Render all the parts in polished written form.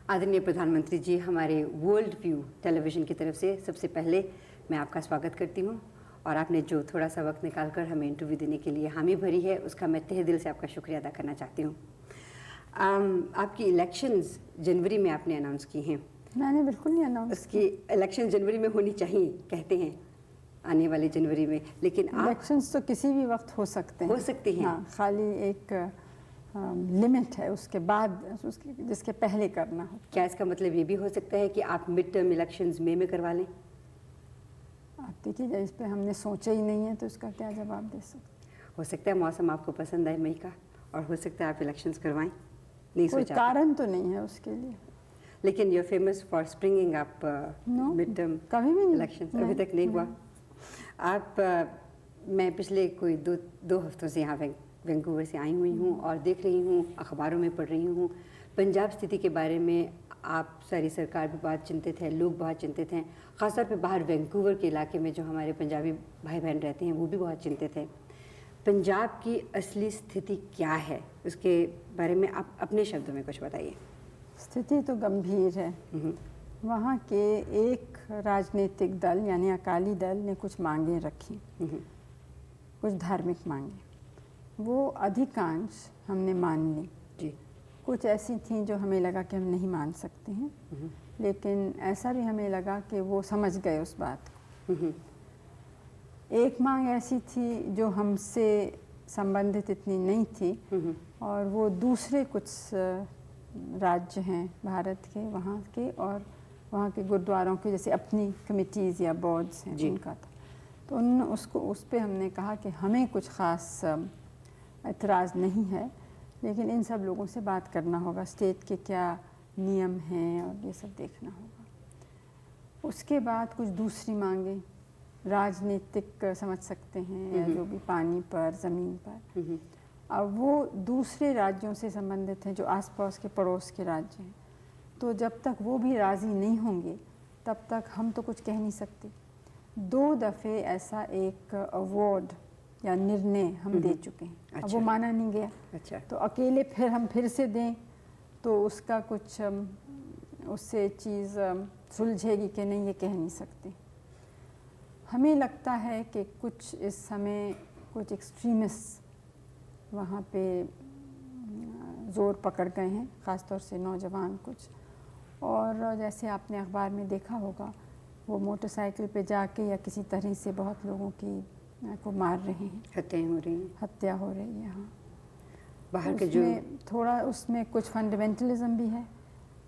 आदरणीय प्रधानमंत्री जी, हमारे वर्ल्ड व्यू टेलीविज़न की तरफ से सबसे पहले मैं आपका स्वागत करती हूँ और आपने जो थोड़ा सा वक्त निकालकर हमें इंटरव्यू देने के लिए हामी भरी है, उसका मैं तहे दिल से आपका शुक्रिया अदा करना चाहती हूँ। आपकी इलेक्शंस जनवरी में आपने अनाउंस की हैं। मैंने बिल्कुल नहीं अनाउंस उसकी इलेक्शन जनवरी में होनी चाहिए, कहते हैं आने वाले जनवरी में, लेकिन इलेक्शंस तो किसी भी वक्त हो सकते हैं। हो सकती हैं। हाँ, खाली एक लिमिट है उसके बाद, जिसके पहले करना हो। क्या इसका मतलब ये भी हो सकता है कि आप मिड टर्म इलेक्शंस मई में करवा लें? आप देखिए, इस पर हमने सोचा ही नहीं है तो इसका क्या जवाब दे सकते। हो सकता है मौसम आपको पसंद आए मई का, और हो सकता है आप इलेक्शंस करवाएं। नहीं कोई सोचा कारण तो नहीं है उसके लिए। लेकिन you are famous for springing up mid term कभी भी नहीं, इलेक्शंस अभी तक नहीं हुआ। आप मैं पिछले कोई दो हफ्तों से यहाँ वैंकूवर से आई हुई हूँ और देख रही हूँ, अखबारों में पढ़ रही हूँ, पंजाब स्थिति के बारे में आप सारी सरकार भी बहुत चिंतित है, लोग बहुत चिंतित हैं, ख़ासतौर पे बाहर वैंकूवर के इलाके में जो हमारे पंजाबी भाई बहन रहते हैं वो भी बहुत चिंतित हैं। पंजाब की असली स्थिति क्या है, उसके बारे में आप अपने शब्दों में कुछ बताइए। स्थिति तो गंभीर है। वहाँ के एक राजनीतिक दल यानी अकाली दल ने कुछ मांगें रखी, कुछ धार्मिक मांगें, वो अधिकांश हमने मान ली जी। कुछ ऐसी थी जो हमें लगा कि हम नहीं मान सकते हैं, लेकिन ऐसा भी हमें लगा कि वो समझ गए उस बात को। एक मांग ऐसी थी जो हमसे संबंधित इतनी नहीं थी, और वो दूसरे कुछ राज्य हैं भारत के, वहाँ के, और वहाँ के गुरुद्वारों के जैसे अपनी कमिटीज़ या बोर्ड्स हैं उनका था। तो उस पर हमने कहा कि हमें कुछ ख़ास एतराज़ नहीं है, लेकिन इन सब लोगों से बात करना होगा, स्टेट के क्या नियम हैं और ये सब देखना होगा। उसके बाद कुछ दूसरी मांगें राजनीतिक समझ सकते हैं, या जो भी पानी पर, ज़मीन पर। अब वो दूसरे राज्यों से संबंधित हैं जो आसपास के पड़ोस के राज्य हैं, तो जब तक वो भी राज़ी नहीं होंगे तब तक हम तो कुछ कह नहीं सकते। 2 दफ़े ऐसा एक अवार्ड या निर्णय हम दे चुके हैं। अच्छा। अब वो माना नहीं गया। अच्छा। तो अकेले फिर से दें तो उसका कुछ उससे चीज़ सुलझेगी कि नहीं, ये कह नहीं सकते। हमें लगता है कि कुछ इस समय कुछ एक्सट्रीमिस्ट वहाँ पे ज़ोर पकड़ गए हैं, ख़ासतौर से नौजवान कुछ, और जैसे आपने अखबार में देखा होगा, वो मोटरसाइकिल पे जाके या किसी तरह से बहुत लोगों को मार रहे हैं, हत्या हो रही है। हाँ, बाहर के जो थोड़ा उसमें कुछ फंडामेंटलिज्म भी है,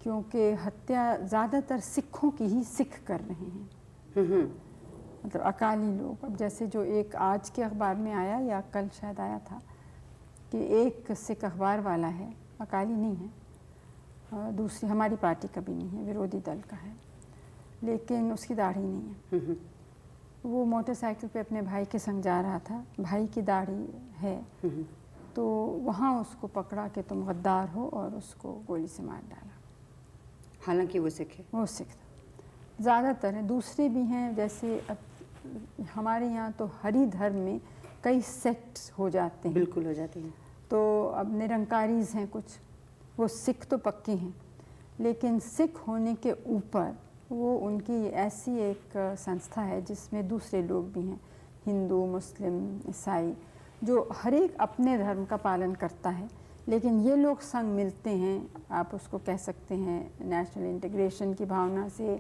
क्योंकि हत्या ज़्यादातर सिखों की ही सिख कर रहे हैं, मतलब अकाली लोग। अब जैसे जो एक आज के अखबार में आया या कल शायद आया था कि एक सिख अखबार वाला है, अकाली नहीं है, दूसरी हमारी पार्टी का भी नहीं है, विरोधी दल का है, लेकिन उसकी दाढ़ी नहीं है। वो मोटरसाइकिल पे अपने भाई के संग जा रहा था, भाई की दाढ़ी है, तो वहाँ उसको पकड़ा कि तुम गद्दार हो, और उसको गोली से मार डाला। हालांकि वो सिख है। वो सिख था। ज़्यादातर हैं, दूसरे भी हैं, जैसे हमारे यहाँ तो हरि धर्म में कई सेक्ट्स हो जाते हैं। बिल्कुल हो जाते हैं। तो अब निरंकारीज हैं कुछ, वो सिख तो पक्के हैं, लेकिन सिख होने के ऊपर वो उनकी ऐसी एक संस्था है जिसमें दूसरे लोग भी हैं, हिंदू, मुस्लिम, ईसाई, जो हर एक अपने धर्म का पालन करता है, लेकिन ये लोग संग मिलते हैं, आप उसको कह सकते हैं नेशनल इंटीग्रेशन की भावना से,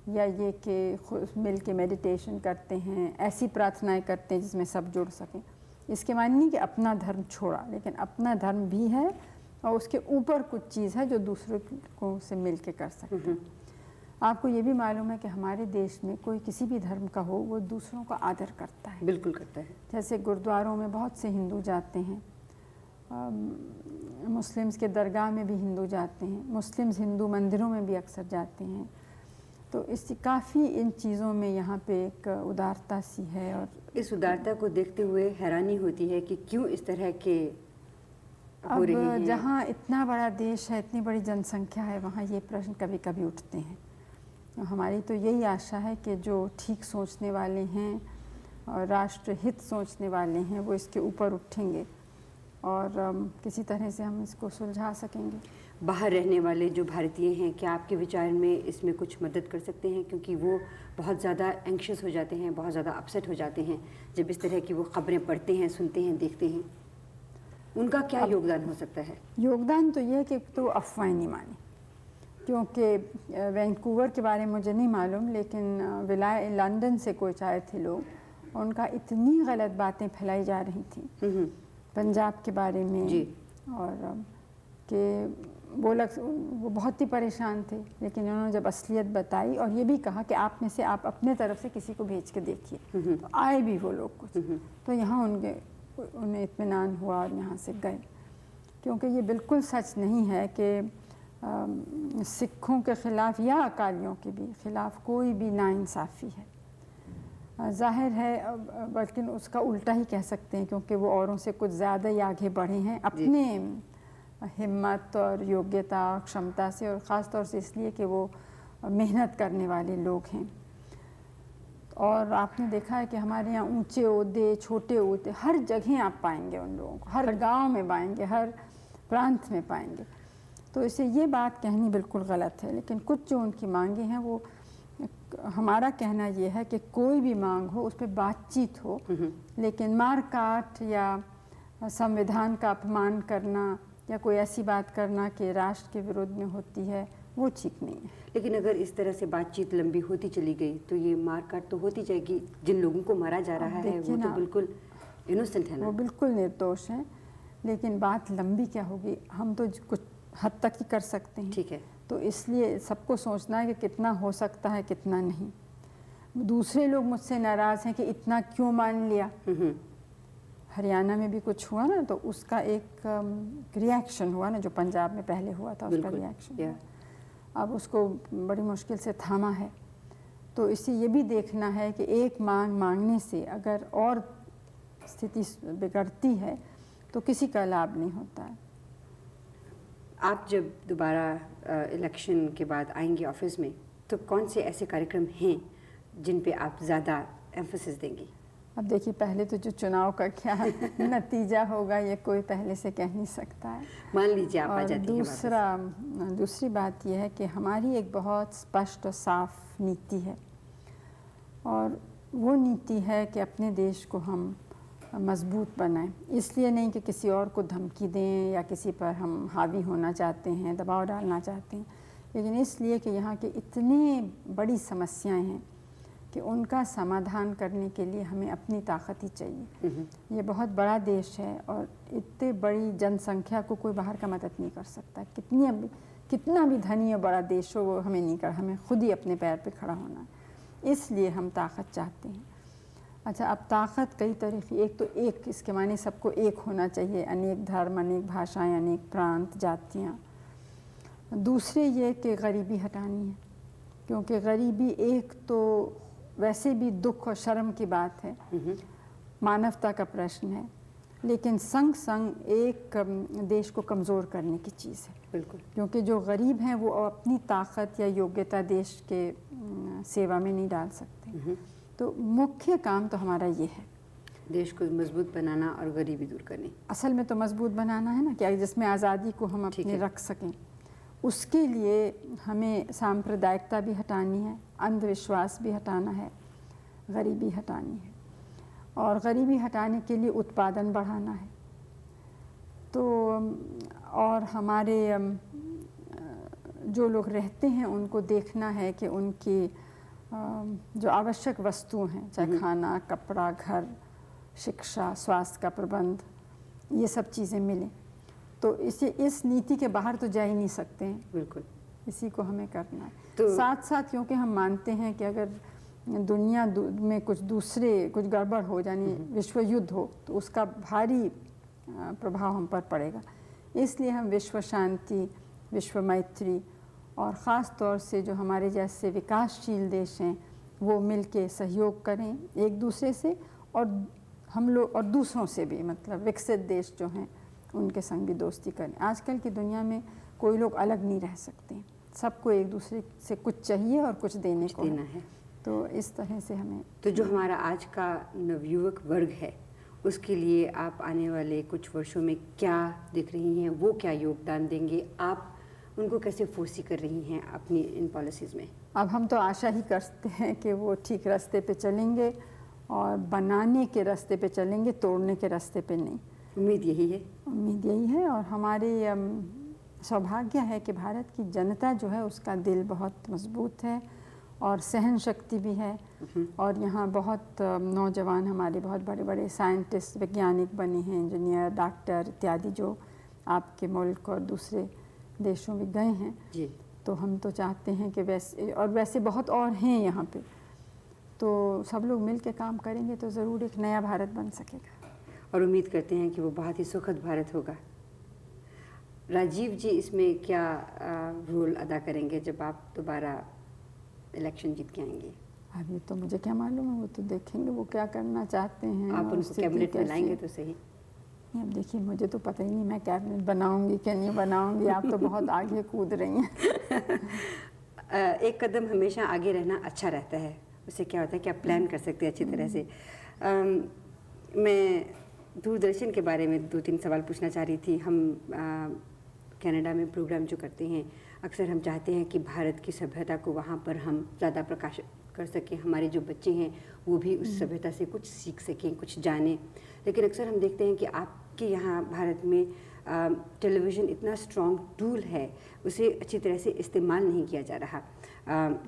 या ये कि मिल के मेडिटेशन करते हैं, ऐसी प्रार्थनाएं करते हैं जिसमें सब जुड़ सकें। इसके माने नहीं कि अपना धर्म छोड़ा, लेकिन अपना धर्म भी है और उसके ऊपर कुछ चीज़ है जो दूसरों को से मिल के कर सकते हैं। आपको ये भी मालूम है कि हमारे देश में कोई किसी भी धर्म का हो, वो दूसरों का आदर करता है। बिल्कुल करता है। जैसे गुरुद्वारों में बहुत से हिंदू जाते हैं, मुस्लिम्स के दरगाह में भी हिंदू जाते हैं, मुस्लिम्स हिंदू मंदिरों में भी अक्सर जाते हैं। तो इससे काफ़ी इन चीज़ों में यहाँ पे एक उदारता सी है, और इस उदारता को देखते हुए हैरानी होती है कि क्यों इस तरह के हो रहे हैं। जहाँ इतना बड़ा देश है, इतनी बड़ी जनसंख्या है, वहाँ ये प्रश्न कभी कभी उठते हैं। हमारी तो यही आशा है कि जो ठीक सोचने वाले हैं और राष्ट्र हित सोचने वाले हैं, वो इसके ऊपर उठेंगे और किसी तरह से हम इसको सुलझा सकेंगे। बाहर रहने वाले जो भारतीय हैं, क्या आपके विचार में इसमें कुछ मदद कर सकते हैं? क्योंकि वो बहुत ज़्यादा एंक्शस हो जाते हैं, बहुत ज़्यादा अपसेट हो जाते हैं जब इस तरह की वो खबरें पढ़ते हैं, सुनते हैं, देखते हैं। उनका क्या योगदान हो सकता है? योगदान तो ये है कि तो अफवाहें नहीं मानी, क्योंकि वैंकूवर के बारे में मुझे नहीं मालूम, लेकिन लंदन से कुछ आए थे लोग, उनका इतनी गलत बातें फैलाई जा रही थी पंजाब के बारे में जी। और कि वो बहुत ही परेशान थे, लेकिन उन्होंने जब असलियत बताई और ये भी कहा कि आप में से आप अपने तरफ से किसी को भेज के देखिए, तो आए भी वो लोग कुछ, तो यहाँ उन्हें इत्मीनान हुआ और यहाँ से गए। क्योंकि ये बिल्कुल सच नहीं है कि सिखों के ख़िलाफ़ या अकालियों के भी ख़िलाफ़ कोई भी नाइंसाफ़ी है। ज़ाहिर है, बल्कि उसका उल्टा ही कह सकते हैं, क्योंकि वो औरों से कुछ ज़्यादा ही आगे बढ़े हैं अपने हिम्मत और योग्यता और क्षमता से, और ख़ास तौर से इसलिए कि वो मेहनत करने वाले लोग हैं। और आपने देखा है कि हमारे यहाँ ऊंचे ओहदे, छोटे ओहदे, हर जगह आप पाएंगे उन लोगों को, हर गांव में पाएंगे, हर प्रांत में पाएंगे। तो इसे ये बात कहनी बिल्कुल गलत है, लेकिन कुछ जो उनकी मांगे हैं, वो हमारा कहना ये है कि कोई भी मांग हो उस पर बातचीत हो, लेकिन मार काट या संविधान का अपमान करना या कोई ऐसी बात करना कि राष्ट्र के विरुद्ध में होती है, वो ठीक नहीं है। लेकिन अगर इस तरह से बातचीत लंबी होती चली गई तो ये मारकाट तो होती जाएगी। जिन लोगों को मारा जा रहा है वो तो बिल्कुल इनोसेंट है ना, वो बिल्कुल निर्दोष हैं, लेकिन बात लंबी क्या होगी, हम तो कुछ हद तक ही कर सकते हैं। ठीक है। तो इसलिए सबको सोचना है कि कितना हो सकता है, कितना नहीं। दूसरे लोग मुझसे नाराज़ हैं कि इतना क्यों मान लिया। हरियाणा में भी कुछ हुआ ना, तो उसका एक रिएक्शन हुआ ना, जो पंजाब में पहले हुआ था, उसका रिएक्शन अब उसको बड़ी मुश्किल से थामा है। तो इसे ये भी देखना है कि एक मांग मांगने से अगर और स्थिति बिगड़ती है तो किसी का लाभ नहीं होता है। आप जब दोबारा इलेक्शन के बाद आएंगे ऑफिस में, तो कौन से ऐसे कार्यक्रम हैं जिन पे आप ज़्यादा एम्फेसिस देंगी? अब देखिए, पहले तो जो चुनाव का क्या नतीजा होगा ये कोई पहले से कह नहीं सकता है। मान लीजिए आप आ जाती हैं। दूसरी बात यह है कि हमारी एक बहुत स्पष्ट और साफ नीति है, और वो नीति है कि अपने देश को हम मजबूत बनाएं। इसलिए नहीं कि किसी और को धमकी दें या किसी पर हम हावी होना चाहते हैं, दबाव डालना चाहते हैं, लेकिन इसलिए कि यहाँ की इतनी बड़ी समस्याएं हैं कि उनका समाधान करने के लिए हमें अपनी ताकत ही चाहिए। ये बहुत बड़ा देश है और इतने बड़ी जनसंख्या को कोई बाहर का मदद नहीं कर सकता। कितना भी धनी और बड़ा देश हो, वो हमें नहीं कर, हमें खुद ही अपने पैर पे खड़ा होना है। इसलिए हम ताकत चाहते हैं। अच्छा, अब ताकत कई तरह की, एक तो एक, इसके माने सबको एक होना चाहिए, अनेक धर्म, अनेक भाषाएं, अनेक प्रांत, जातियाँ। दूसरे ये कि गरीबी हटानी है, क्योंकि गरीबी एक तो वैसे भी दुख और शर्म की बात है, मानवता का प्रश्न है, लेकिन संग संग एक देश को कमज़ोर करने की चीज़ है। बिल्कुल। क्योंकि जो गरीब हैं वो अपनी ताकत या योग्यता देश के सेवा में नहीं डाल सकते। तो मुख्य काम तो हमारा ये है, देश को मजबूत बनाना और गरीबी दूर करनी। असल में तो मजबूत बनाना है ना, क्या जिसमें आज़ादी को हम अपने रख सकें। उसके लिए हमें सांप्रदायिकता भी हटानी है, अंधविश्वास भी हटाना है, गरीबी हटानी है, और गरीबी हटाने के लिए उत्पादन बढ़ाना है। तो और हमारे जो लोग रहते हैं उनको देखना है कि उनकी जो आवश्यक वस्तुएं हैं, चाहे खाना, कपड़ा, घर, शिक्षा, स्वास्थ्य का प्रबंध, ये सब चीज़ें मिलें। तो इस नीति के बाहर तो जा ही नहीं सकते हैं। बिल्कुल, इसी को हमें करना है। तो साथ साथ क्योंकि हम मानते हैं कि अगर दुनिया में कुछ गड़बड़ हो, यानी विश्व युद्ध हो, तो उसका भारी प्रभाव हम पर पड़ेगा। इसलिए हम विश्व शांति, विश्व मैत्री और ख़ास तौर से जो हमारे जैसे विकासशील देश हैं वो मिल के सहयोग करें एक दूसरे से, और हम लोग और दूसरों से भी, मतलब विकसित देश जो हैं उनके संग भी दोस्ती करें। आजकल की दुनिया में कोई लोग अलग नहीं रह सकते, सबको एक दूसरे से कुछ चाहिए और कुछ देने को है। तो इस तरह से हमें, तो जो हमारा आज का नवयुवक वर्ग है उसके लिए आप आने वाले कुछ वर्षों में क्या देख रही हैं, वो क्या योगदान देंगे? आप उनको कैसे फोर्सी कर रही हैं अपनी इन पॉलिसीज़ में? अब हम तो आशा ही करते हैं कि वो ठीक रास्ते पे चलेंगे और बनाने के रास्ते पे चलेंगे, तोड़ने के रास्ते पे नहीं। उम्मीद यही है। उम्मीद यही है और हमारी सौभाग्य है कि भारत की जनता जो है उसका दिल बहुत मजबूत है और सहन शक्ति भी है। और यहाँ बहुत नौजवान हमारे बहुत बड़े बड़े साइंटिस्ट, वैज्ञानिक बने हैं, इंजीनियर, डॉक्टर इत्यादि, जो आपके मुल्क और दूसरे देशों में गए हैं जी। तो हम तो चाहते हैं कि वैसे बहुत और हैं यहाँ पे, तो सब लोग मिल के काम करेंगे तो ज़रूर एक नया भारत बन सकेगा। और उम्मीद करते हैं कि वो बहुत ही सुखद भारत होगा। राजीव जी इसमें क्या रोल अदा करेंगे जब आप दोबारा इलेक्शन जीत के आएंगे? अब ये तो मुझे क्या मालूम है, वो तो देखेंगे वो क्या करना चाहते हैं। आप उनको कैबिनेट में लाएंगे तो सही। अब देखिए, मुझे तो पता ही नहीं मैं कैबिनेट बनाऊंगी कि नहीं बनाऊंगी। आप तो बहुत आगे कूद रही हैं। एक कदम हमेशा आगे रहना अच्छा रहता है। उससे क्या होता है कि आप प्लान कर सकते हैं अच्छी तरह से। मैं दूरदर्शन के बारे में 2-3 सवाल पूछना चाह रही थी। हम कनाडा में प्रोग्राम जो करते हैं, अक्सर हम चाहते हैं कि भारत की सभ्यता को वहाँ पर हम ज़्यादा प्रकाशित कर सकें, हमारे जो बच्चे हैं वो भी उस सभ्यता से कुछ सीख सकें, कुछ जानें। लेकिन अक्सर हम देखते हैं कि आपके यहाँ भारत में टेलीविज़न इतना स्ट्रॉन्ग टूल है, उसे अच्छी तरह से इस्तेमाल नहीं किया जा रहा।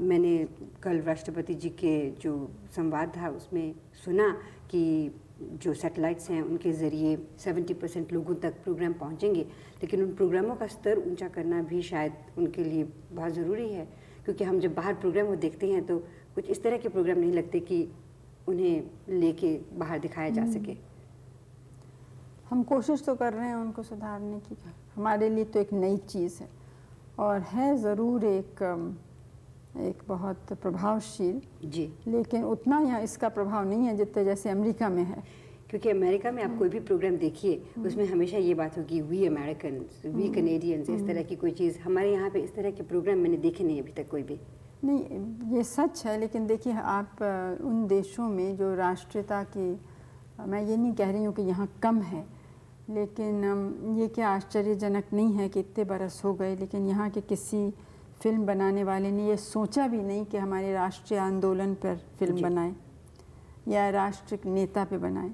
मैंने कल राष्ट्रपति जी के जो संवाद था उसमें सुना कि जो सैटेलाइट्स हैं उनके ज़रिए 70% लोगों तक प्रोग्राम पहुंचेंगे, लेकिन उन प्रोग्रामों का स्तर ऊंचा करना भी शायद उनके लिए बहुत ज़रूरी है, क्योंकि हम जब बाहर प्रोग्राम को देखते हैं तो कुछ इस तरह के प्रोग्राम नहीं लगते कि उन्हें लेके बाहर दिखाया जा सके। हम कोशिश तो कर रहे हैं उनको सुधारने की। हमारे लिए तो एक नई चीज़ है और है ज़रूर एक बहुत प्रभावशील जी, लेकिन उतना यहाँ इसका प्रभाव नहीं है जितने जैसे अमेरिका में है। क्योंकि अमेरिका में आप कोई भी प्रोग्राम देखिए उसमें हमेशा ये बात होगी वी अमेरिकन्स, वी कनेडियंस, इस तरह की कोई चीज़। हमारे यहाँ पे इस तरह के प्रोग्राम मैंने देखे नहीं अभी तक कोई भी। नहीं, ये सच है, लेकिन देखिए आप उन देशों में जो राष्ट्रीयता की, मैं ये नहीं कह रही हूँ कि यहाँ कम है, लेकिन ये क्या आश्चर्यजनक नहीं है कि इतने बरस हो गए लेकिन यहाँ के किसी फिल्म बनाने वाले ने ये सोचा भी नहीं कि हमारे राष्ट्रीय आंदोलन पर फिल्म बनाए या राष्ट्रीय नेता पे बनाए।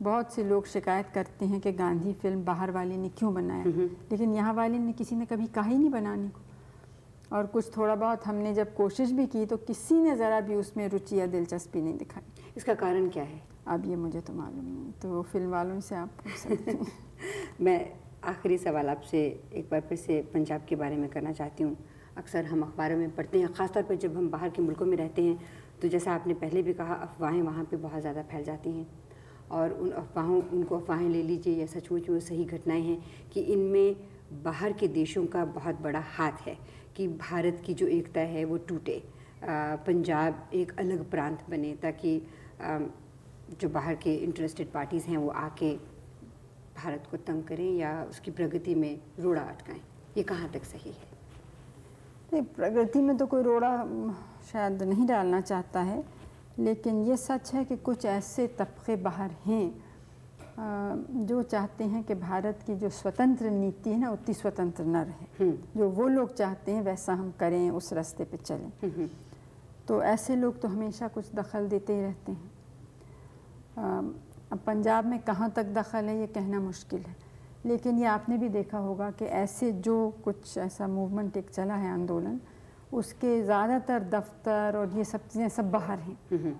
बहुत से लोग शिकायत करते हैं कि गांधी फिल्म बाहर वाले ने क्यों बनाया, लेकिन यहाँ वाले ने किसी ने कभी कहा ही नहीं बनाने को। और कुछ थोड़ा बहुत हमने जब कोशिश भी की तो किसी ने ज़रा भी उसमें रुचि या दिलचस्पी नहीं दिखाई। इसका कारण क्या है? अब ये मुझे तो मालूम नहीं, तो फिल्म वालों से आप पूछ सकते हैं। मैं आखिरी सवाल आपसे एक बार फिर से पंजाब के बारे में करना चाहती हूँ। अक्सर हम अखबारों में पढ़ते हैं, ख़ासतौर पर जब हम बाहर के मुल्कों में रहते हैं, तो जैसा आपने पहले भी कहा, अफवाहें वहाँ पे बहुत ज़्यादा फैल जाती हैं और उनको अफवाहें ले लीजिए या सचमुच में सही घटनाएं हैं कि इनमें बाहर के देशों का बहुत बड़ा हाथ है कि भारत की जो एकता है वो टूटे, पंजाब एक अलग प्रांत बने, ताकि जो बाहर के इंटरेस्टेड पार्टीज़ हैं वो आके भारत को तंग करें या उसकी प्रगति में रोड़ा अटकाएं। ये कहाँ तक सही है? नहीं, प्रगति में तो कोई रोड़ा शायद नहीं डालना चाहता है, लेकिन ये सच है कि कुछ ऐसे तबके बाहर हैं जो चाहते हैं कि भारत की जो स्वतंत्र नीति है ना उतनी स्वतंत्र न रहे। जो वो लोग चाहते हैं वैसा हम करें, उस रास्ते पे चलें। तो ऐसे लोग तो हमेशा कुछ दखल देते ही रहते हैं। अब पंजाब में कहाँ तक दखल है ये कहना मुश्किल है, लेकिन ये आपने भी देखा होगा कि ऐसे जो कुछ ऐसा मूवमेंट एक चला है, आंदोलन, उसके ज़्यादातर दफ्तर और ये सब चीज़ें सब बाहर हैं,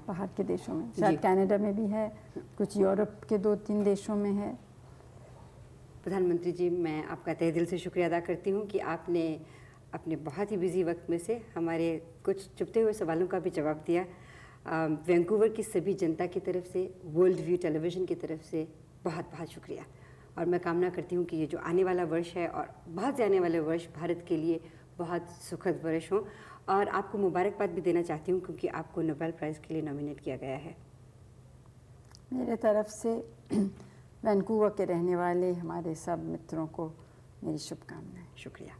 बाहर के देशों में। शायद कनाडा में भी है, कुछ यूरोप के 2-3 देशों में है। प्रधानमंत्री जी, मैं आपका तहे दिल से शुक्रिया अदा करती हूँ कि आपने अपने बहुत ही बिजी वक्त में से हमारे कुछ चुपते हुए सवालों का भी जवाब दिया। वैंकूवर की सभी जनता की तरफ से, वर्ल्ड व्यू टेलीविज़न की तरफ से बहुत बहुत शुक्रिया। और मैं कामना करती हूँ कि ये जो आने वाला वर्ष है और बहुत से आने वाले वर्ष भारत के लिए बहुत सुखद वर्ष हों। और आपको मुबारकबाद भी देना चाहती हूँ क्योंकि आपको नोबेल प्राइज़ के लिए नॉमिनेट किया गया है। मेरे तरफ से वैंकूवर के रहने वाले हमारे सब मित्रों को मेरी शुभकामनाएं। शुक्रिया।